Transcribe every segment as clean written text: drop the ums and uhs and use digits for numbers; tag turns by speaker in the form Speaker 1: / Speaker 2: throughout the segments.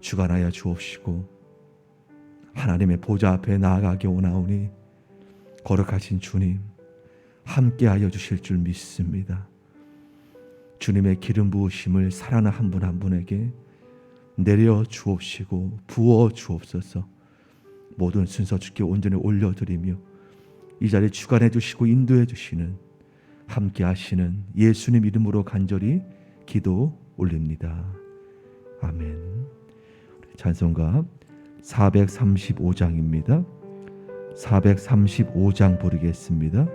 Speaker 1: 주관하여 주옵시고 하나님의 보좌 앞에 나아가게 오나오니 거룩하신 주님 함께하여 주실 줄 믿습니다. 주님의 기름 부으심을 사랑하는 한 분 한 분에게 내려 주옵시고 부어 주옵소서. 모든 순서 주께 온전히 올려드리며 이 자리에 주관해 주시고 인도해 주시는 함께 하시는 예수님 이름으로 간절히 기도 올립니다. 아멘. 찬송가 435장입니다. 435장 부르겠습니다.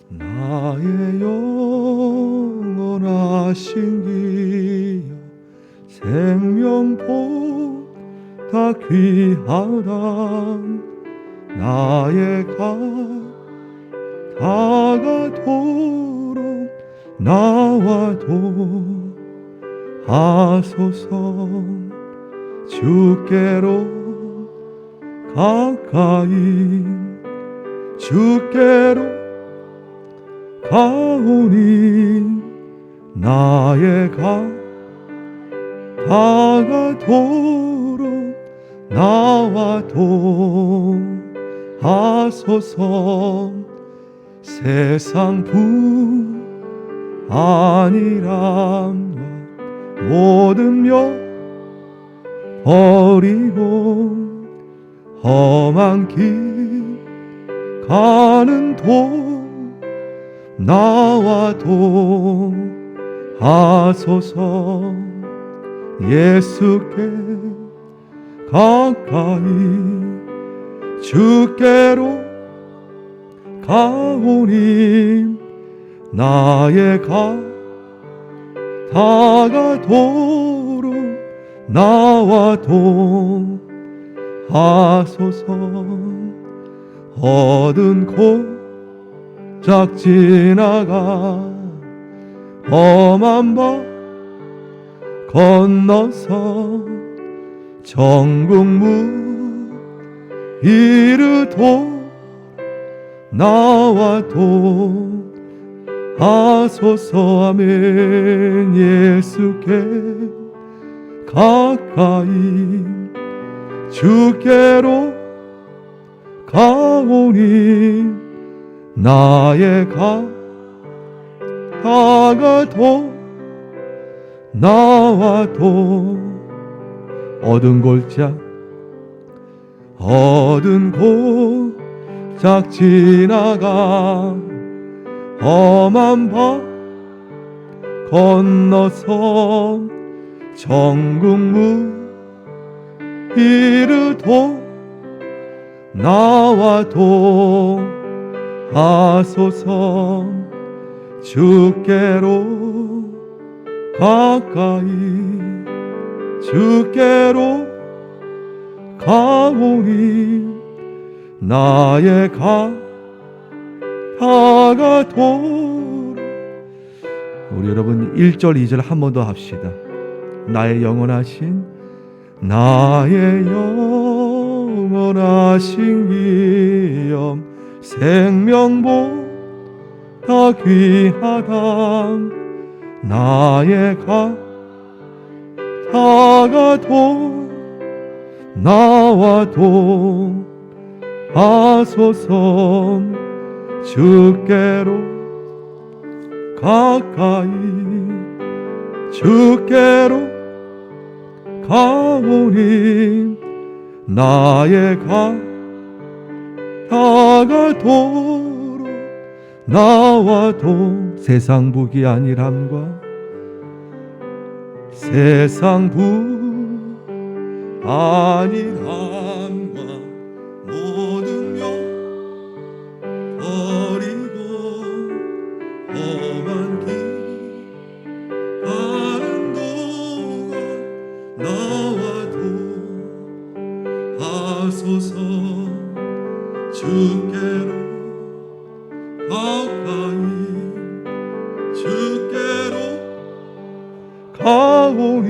Speaker 1: 나의 영원하신 기여 생명보다 귀하다 나의 다가도록 나와도 하소서. 주께로 가까이 주께로 가오니 나의 다가도록 나와도 하소서. 세상 부 아니란 모든 명 버리고 험한 길 가는 도 나와도 하소서. 예수께 가까이 주께로 가오니 나의 다가도록 나와도 하소서. 얻은 고작 지나가 험한 바 건너서 정국문 이르도 나와도 하소서. 아멘. 예수께 가까이 주께로 가오니 나의 다가도 나와도 얻은 골짝 지나가 험한 바 건너서 정국문 이르도 나와도 하소서. 주께로 가까이 주께로 가오니 나의 다가도록. 우리 여러분 1절 2절 한 번 더 합시다. 나의 영원하신 기염 생명보다 귀하다 나의 다가도 나와도 하소서. 주께로 가까이 주께로 가오니 나의 다가도록 나와도 세상 북이 아니람과 세상 북 아니함과 모든 명 버리고 험한 길 가는 동안 나와도 하소서. 주께로 가까이 주께로 가오니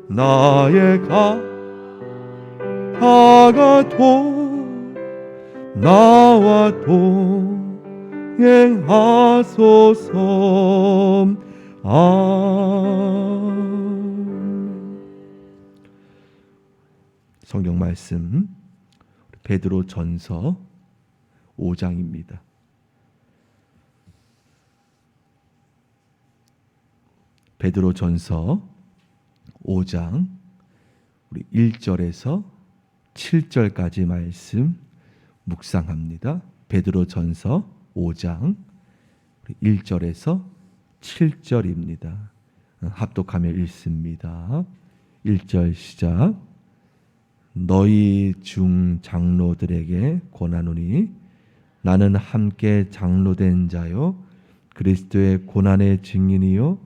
Speaker 1: 나의 다가도 나와도 행하소서. 성경 말씀 베드로 전서 5장입니다. 베드로 전서 5장 우리 1절에서 7절까지 말씀 묵상합니다. 베드로 전서 5장 1절에서 7절입니다. 합독하며 읽습니다. 1절 시작. 너희 중 장로들에게 권하노니 나는 함께 장로된 자요 그리스도의 고난의 증인이요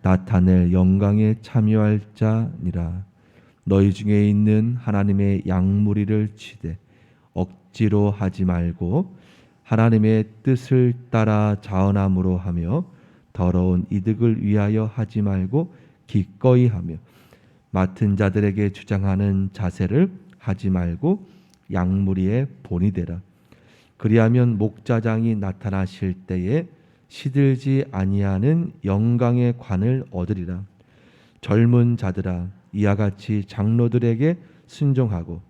Speaker 1: 나타낼 영광에 참여할 자니라. 너희 중에 있는 하나님의 양무리를 치되 억지로 하지 말고 하나님의 뜻을 따라 자원함으로 하며 더러운 이득을 위하여 하지 말고 기꺼이 하며 맡은 자들에게 주장하는 자세를 하지 말고 양무리의 본이 되라. 그리하면 목자장이 나타나실 때에 시들지 아니하는 영광의 관을 얻으리라. 젊은 자들아 이와 같이 장로들에게 순종하고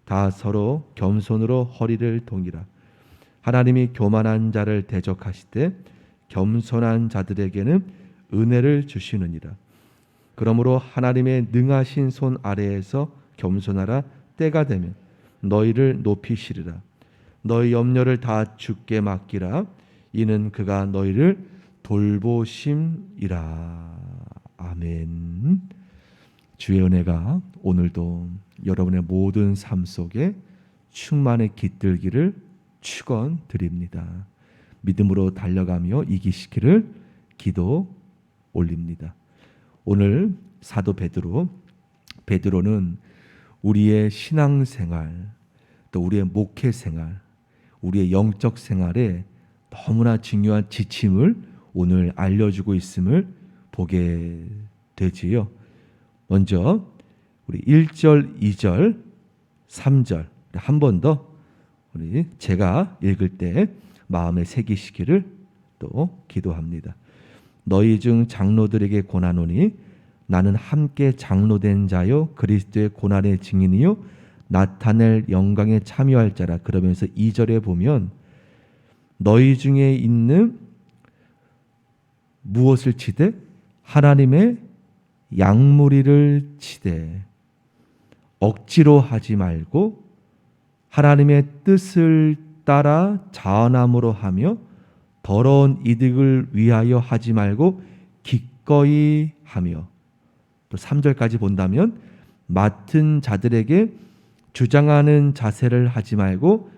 Speaker 1: 다 서로 겸손으로 허리를 동이라. 하나님이 교만한 자를 대적하시되 겸손한 자들에게는 은혜를 주시느니라. 그러므로 하나님의 능하신 손 아래에서 겸손하라. 때가 되면 너희를 높이시리라. 너희 염려를 다 주께 맡기라. 이는 그가 너희를 돌보심이라. 아멘. 주의 은혜가 오늘도 여러분의 모든 삶 속에 충만히 깃들기를 축원드립니다. 믿음으로 달려가며 이기시기를 기도 올립니다. 오늘 사도 베드로는 우리의 신앙생활, 또 우리의 목회생활, 우리의 영적 생활에 너무나 중요한 지침을 오늘 알려주고 있음을 보게 되지요. 먼저 우리 1절, 2절, 3절 한 번 더 우리 제가 읽을 때 마음에 새기시기를 또 기도합니다. 너희 중 장로들에게 권하노니 나는 함께 장로된 자요 그리스도의 고난의 증인이요 나타낼 영광에 참여할 자라. 그러면서 2절에 보면 너희 중에 있는 무엇을 치되 하나님의 양무리를 치되 억지로 하지 말고 하나님의 뜻을 따라 자원함으로 하며 더러운 이득을 위하여 하지 말고 기꺼이 하며, 또 3절까지 본다면 맡은 자들에게 주장하는 자세를 하지 말고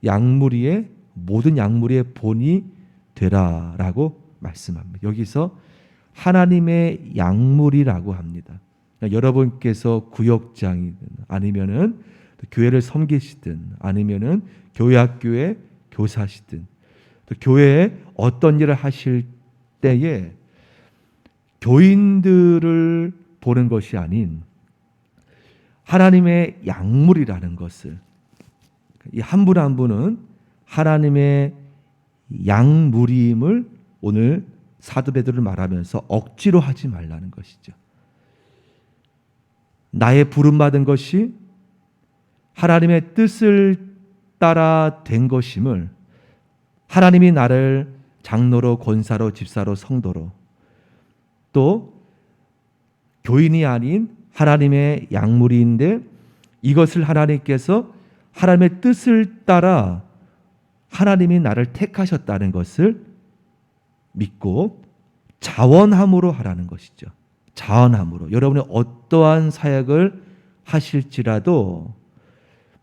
Speaker 1: 양무리의 모든 양무리의 본이 되라라고 말씀합니다. 여기서 하나님의 양무리라고 합니다. 그러니까 여러분께서 구역장이든 아니면은 교회를 섬기시든 아니면은 교회 학교의 교사시든 또 교회에 어떤 일을 하실 때에 교인들을 보는 것이 아닌 하나님의 양물이라는 것을, 이 한 분 한 분은 하나님의 양물임을 오늘 사도 베드로를 말하면서 억지로 하지 말라는 것이죠. 나의 부름받은 것이 하나님의 뜻을 따라 된 것임을, 하나님이 나를 장로로, 권사로, 집사로, 성도로, 또 교인이 아닌 하나님의 양무리인데 이것을 하나님께서 하나님의 뜻을 따라 하나님이 나를 택하셨다는 것을 믿고 자원함으로 하라는 것이죠. 자원함으로. 여러분이 어떠한 사역을 하실지라도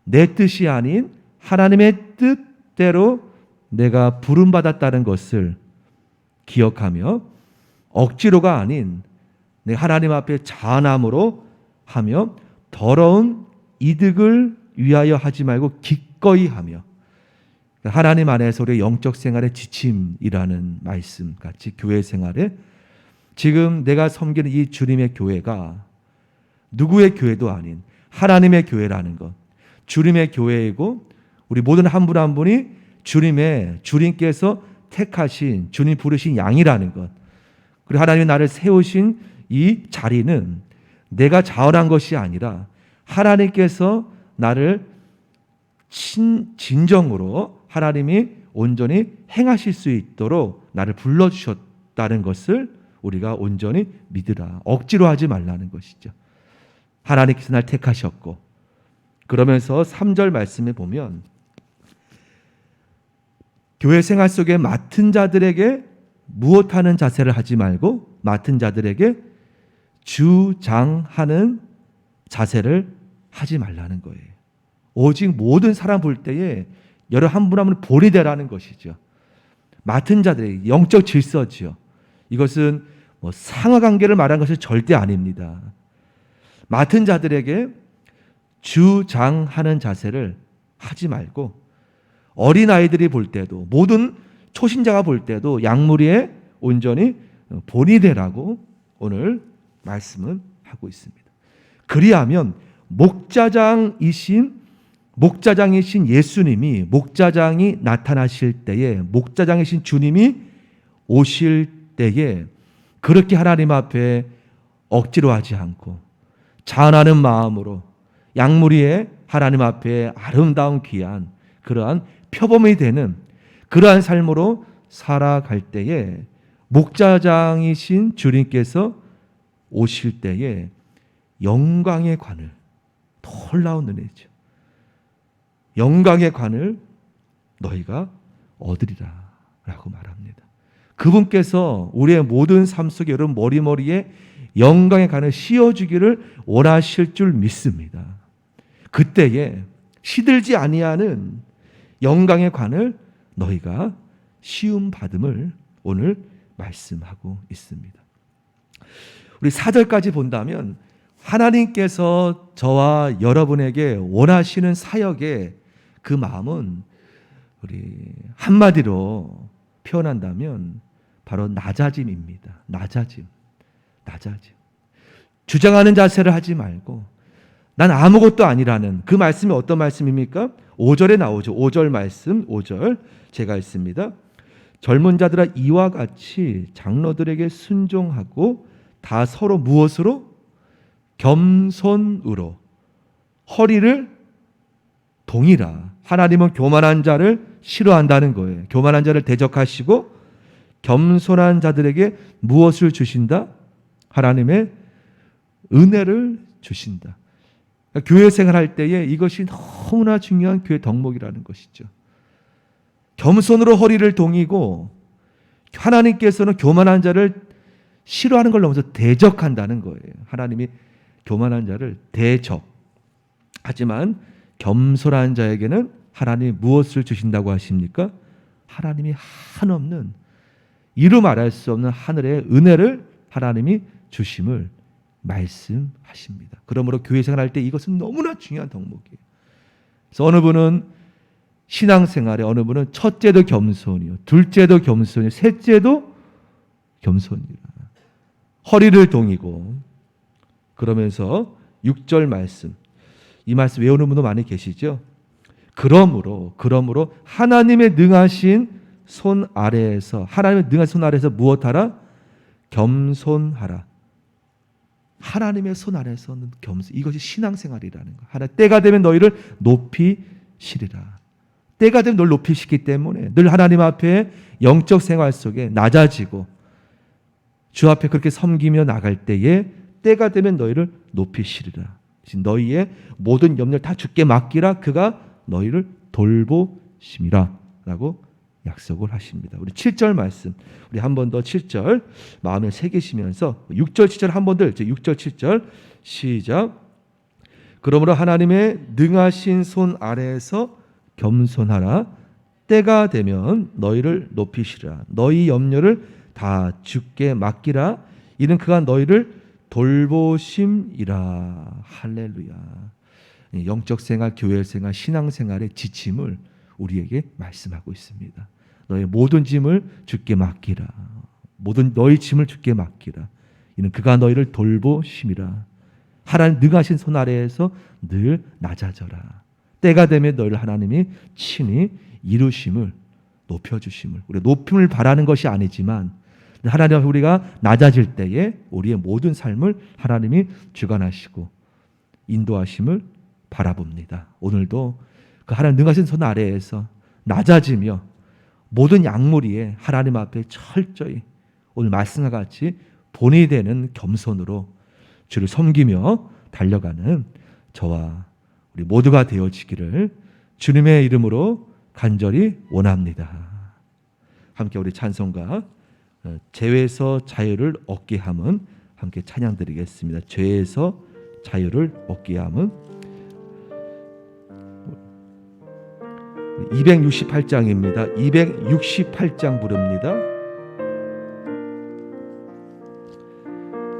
Speaker 1: 내 뜻이 아닌 하나님의 뜻대로 내가 부름받았다는 것을 기억하며 억지로가 아닌 내 하나님 앞에 자원함으로 하며 더러운 이득을 위하여 하지 말고 기꺼이 하며, 하나님 안에서 우리의 영적 생활의 지침이라는 말씀 같이 교회 생활에 지금 내가 섬기는 이 주님의 교회가 누구의 교회도 아닌 하나님의 교회라는 것, 주님의 교회이고 우리 모든 한 분 한 분이 주님께서 택하신 주님 부르신 양이라는 것, 그리고 하나님이 나를 세우신 이 자리는 내가 자원한 것이 아니라 하나님께서 나를 진정으로 하나님이 온전히 행하실 수 있도록 나를 불러주셨다는 것을 우리가 온전히 믿으라. 억지로 하지 말라는 것이죠. 하나님께서 날 택하셨고, 그러면서 3절 말씀에 보면 교회 생활 속에 맡은 자들에게 무엇하는 자세를 하지 말고 맡은 자들에게 주장하는 자세를 하지 말라는 거예요. 오직 모든 사람 볼 때에 여러 한 분 한 분 본이 되라는 것이죠. 맡은 자들의 영적 질서지요. 이것은 상하관계를 말하는 것이 절대 아닙니다. 맡은 자들에게 주장하는 자세를 하지 말고, 어린아이들이 볼 때도, 모든 초신자가 볼 때도 양무리에 온전히 본이 되라고 오늘 말씀은 하고 있습니다. 그리하면 목자장이신 예수님이, 목자장이 나타나실 때에, 목자장이신 주님이 오실 때에 그렇게 하나님 앞에 억지로 하지 않고 자원하는 마음으로 양무리에 하나님 앞에 아름다운 귀한 그러한 표범이 되는 그러한 삶으로 살아갈 때에 목자장이신 주님께서 오실 때에 영광의 관을, 놀라운 은혜죠, 영광의 관을 너희가 얻으리라 라고 말합니다. 그분께서 우리의 모든 삶 속에 여러분 머리머리에 영광의 관을 씌워주기를 원하실 줄 믿습니다. 그때에 시들지 아니하는 영광의 관을 너희가 시움 받음을 오늘 말씀하고 있습니다. 우리 4절까지 본다면 하나님께서 저와 여러분에게 원하시는 사역의 그 마음은 우리 한마디로 표현한다면 바로 낮아짐입니다. 낮아짐. 주장하는 자세를 하지 말고 난 아무것도 아니라는 그 말씀이 어떤 말씀입니까? 5절에 나오죠. 5절 말씀, 5절 제가 읽습니다. 젊은 자들아 이와 같이 장로들에게 순종하고 다 서로 무엇으로? 겸손으로 허리를 동이라. 하나님은 교만한 자를 싫어한다는 거예요. 교만한 자를 대적하시고 겸손한 자들에게 무엇을 주신다? 하나님의 은혜를 주신다. 그러니까 교회 생활할 때에 이것이 너무나 중요한 교회 덕목이라는 것이죠. 겸손으로 허리를 동이고 하나님께서는 교만한 자를 싫어하는 걸 넘어서 대적한다는 거예요. 하나님이 교만한 자를 대적. 하지만 겸손한 자에게는 하나님이 무엇을 주신다고 하십니까? 하나님이 한없는 이루 말할 수 없는 하늘의 은혜를 하나님이 주심을 말씀하십니다. 그러므로 교회 생활할 때 이것은 너무나 중요한 덕목이에요. 그래서 어느 분은 신앙생활에 어느 분은 첫째도 겸손이요, 둘째도 겸손이요, 셋째도 겸손이라. 허리를 동이고 그러면서 6절 말씀, 이 말씀 외우는 분도 많이 계시죠. 그러므로 하나님의 능하신 손 아래에서, 하나님의 능하신 손 아래에서 무엇하라? 겸손하라. 하나님의 손 아래에서는 겸손. 이것이 신앙생활이라는 거. 하나 때가 되면 너희를 높이시리라. 때가 되면 너를 높이시기 때문에 늘 하나님 앞에 영적 생활 속에 낮아지고 주 앞에 그렇게 섬기며 나갈 때에 때가 되면 너희를 높이시리라. 너희의 모든 염려를 다 주께 맡기라. 그가 너희를 돌보심이라 라고 약속을 하십니다. 우리 7절 말씀, 우리 한 번 더 7절 마음에 새기시면서 6절 7절 한 번 더 읽죠. 6절 7절 시작. 그러므로 하나님의 능하신 손 아래에서 겸손하라. 때가 되면 너희를 높이시라. 너희 염려를 다 주께 맡기라. 이는 그가 너희를 돌보심이라. 할렐루야. 영적 생활, 교회 생활, 신앙 생활의 지침을 우리에게 말씀하고 있습니다. 너의 모든 짐을 주께 맡기라. 모든 너희 짐을 주께 맡기라. 이는 그가 너희를 돌보심이라. 하나님 능하신 손 아래에서 늘 낮아져라. 때가 되면 너희를 하나님이 친히 이루심을 높여주심을, 우리가 높임을 바라는 것이 아니지만 하나님 앞에 우리가 낮아질 때에 우리의 모든 삶을 하나님이 주관하시고 인도하심을 바라봅니다. 오늘도 그 하나님 능하신 손 아래에서 낮아지며 모든 약물이에 하나님 앞에 철저히 오늘 말씀과 같이 본이 되는 겸손으로 주를 섬기며 달려가는 저와 우리 모두가 되어지기를 주님의 이름으로 간절히 원합니다. 함께 우리 찬송가 죄에서 자유를 얻게 함은 함께 찬양 드리겠습니다. 죄에서 자유를 얻게 함은 268장입니다. 268장 부릅니다.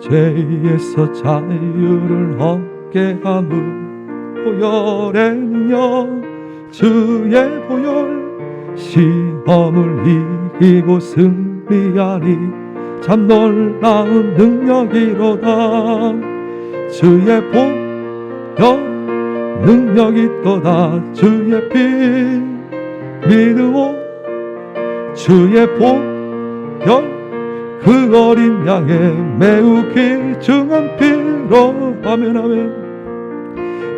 Speaker 1: 죄에서 자유를 얻게 함은 보혈의 능력 주의 보혈 시험을 이기고 승리하니 참 놀라운 능력이로다. 주의 보혈 능력이 또다. 주의 피 믿으오 주의 보혈 그 어린 양의 매우 귀중한 피로 아멘 아멘.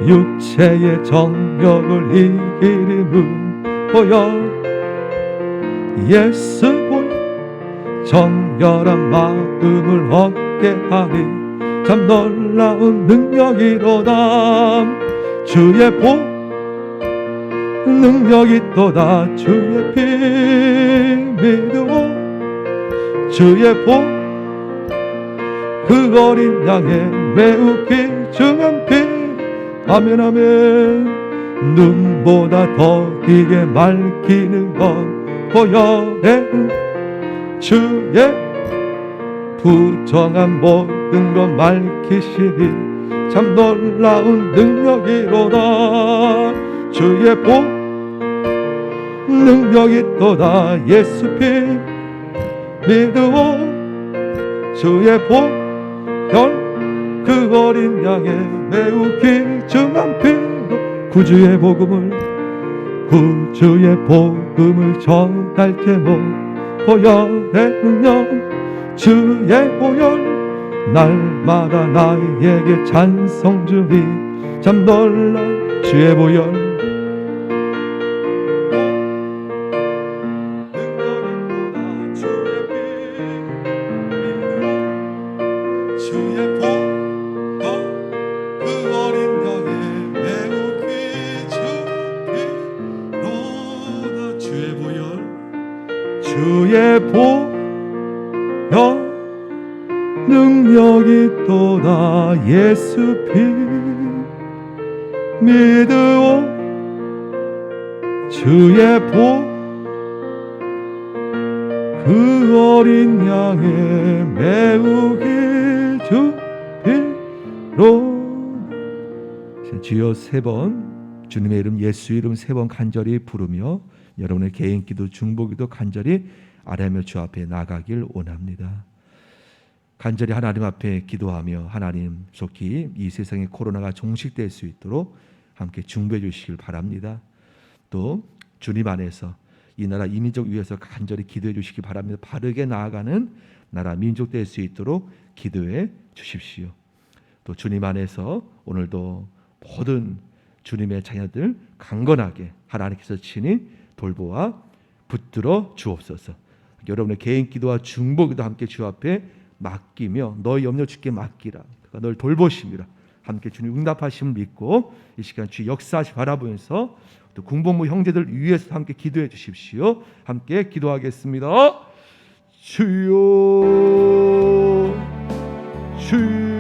Speaker 1: 육체의 정욕을 이기림은 보혈 예수 보혈 정결한 마음을 얻게 하리 참 놀라운 능력이로다. 주의 보 능력이 또다. 주의 피 믿으오 주의 보 그 어린 양의 매우 귀중한 피 아멘 아멘. 눈보다 더디게 맑히는 것 보혈의 주의 부정한 모든 것 밝히시니 참 놀라운 능력이로다. 주의 보 능력이 또다. 예수 피 믿으오 주의 보혈 그 어린 양의 매우 귀중한 피로 구주의 복음을 전할 제목 보혈의 능력 주의 보혈 날마다 나에게 찬송 주니 참 놀라. 주의 보혈 주의 보혈 능력이 또다. 예수 피 믿으오 주의 보 그 어린 양의 매우 귀중 피로. 주여 세 번 주님의 이름 예수 이름 세 번 간절히 부르며 여러분의 개인 기도 중보기도 간절히 아뢰며 주 앞에 나가길 원합니다. 간절히 하나님 앞에 기도하며 하나님 속히 이 세상의 코로나가 종식될 수 있도록 함께 중보해 주시길 바랍니다. 또 주님 안에서 이 나라 이민족 위해서 간절히 기도해 주시기 바랍니다. 바르게 나아가는 나라 민족 될 수 있도록 기도해 주십시오. 또 주님 안에서 오늘도 모든 주님의 자녀들 강건하게 하나님께서 친히 돌보아 붙들어 주옵소서. 여러분의 개인 기도와 중보기도 함께 주 앞에 맡기며 너의 염려 주께 맡기라. 그가 널 돌보심이라. 함께 주님 응답하심을 믿고 이 시간 주 역사하시 바라보면서 또 군복무 형제들 위해서 함께 기도해 주십시오. 함께 기도하겠습니다. 주여 주여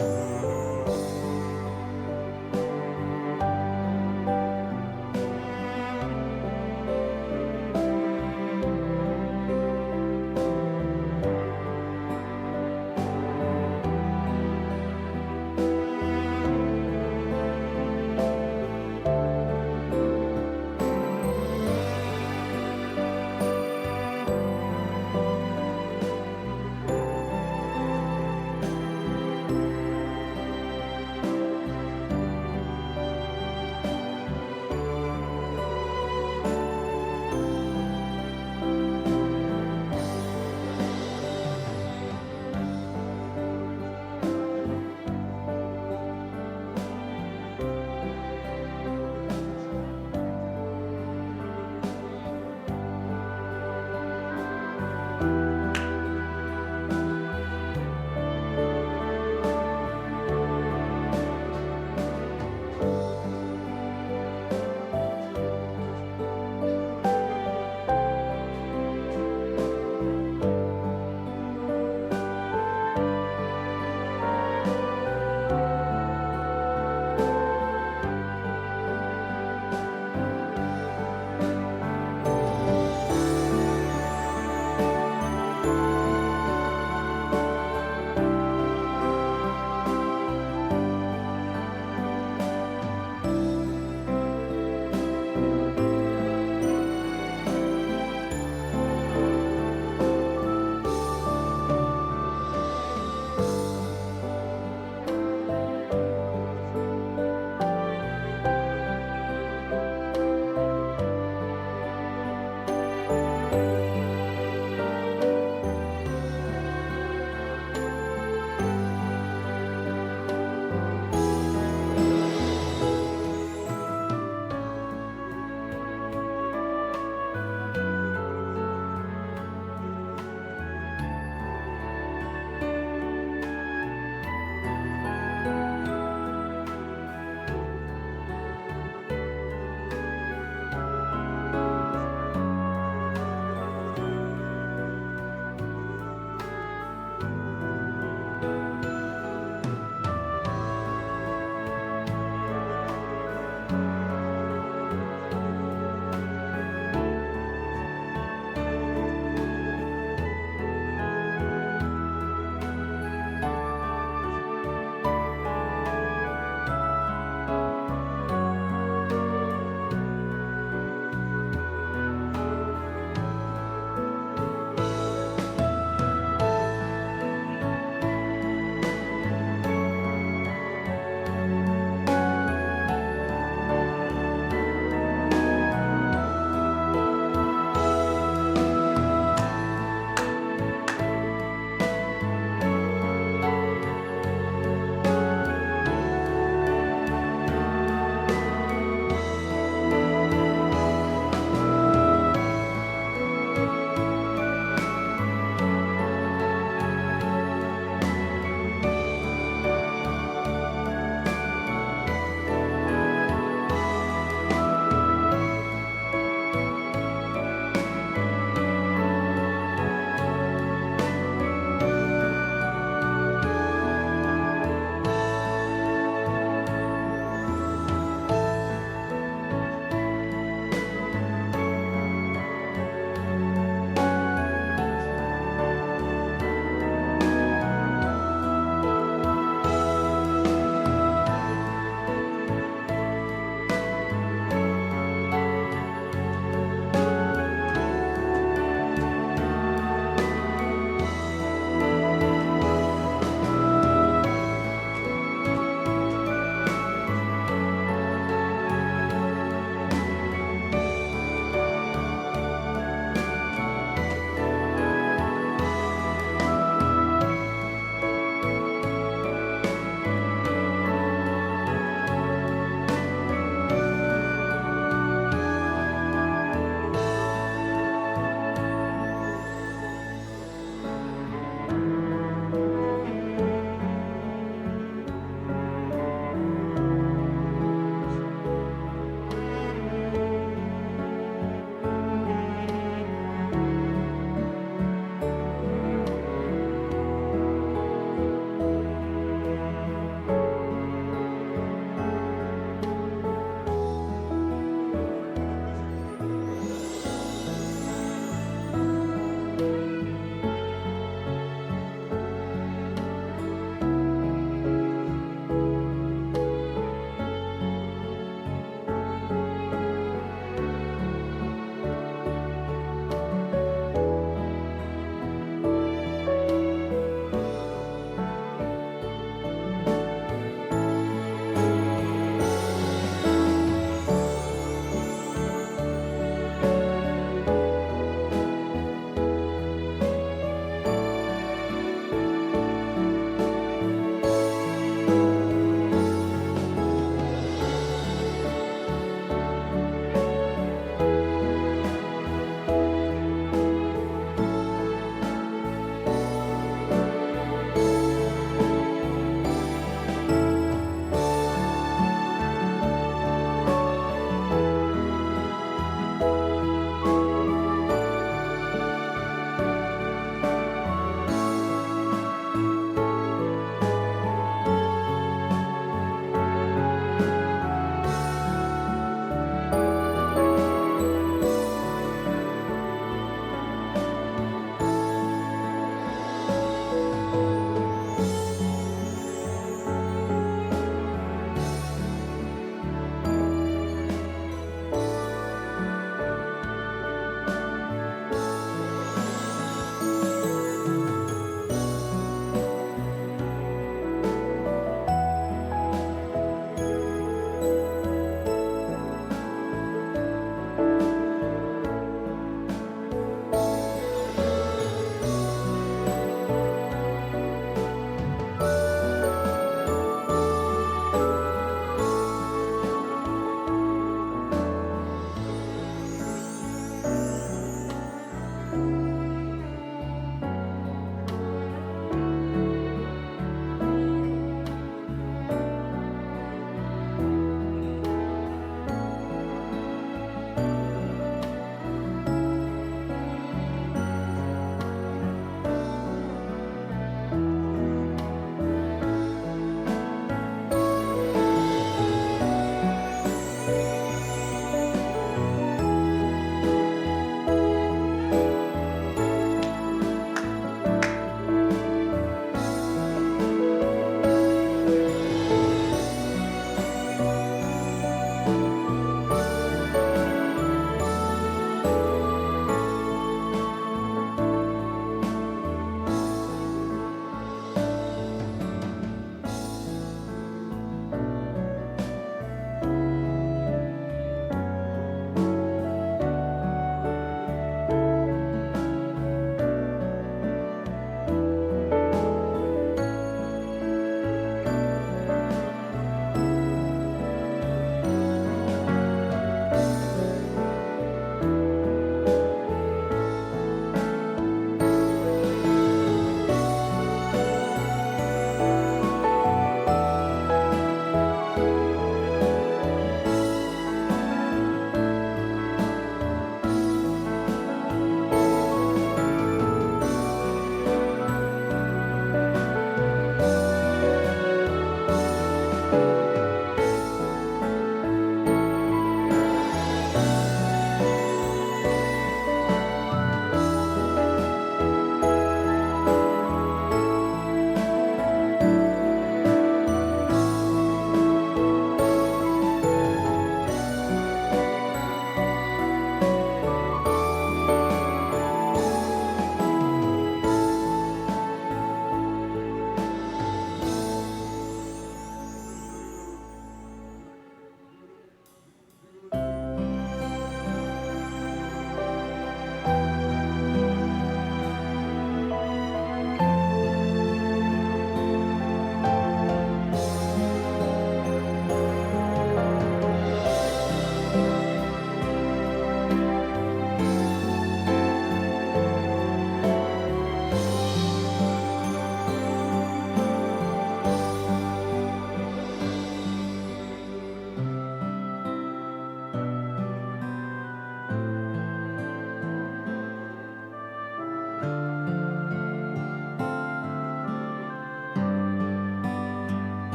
Speaker 1: 있습니다.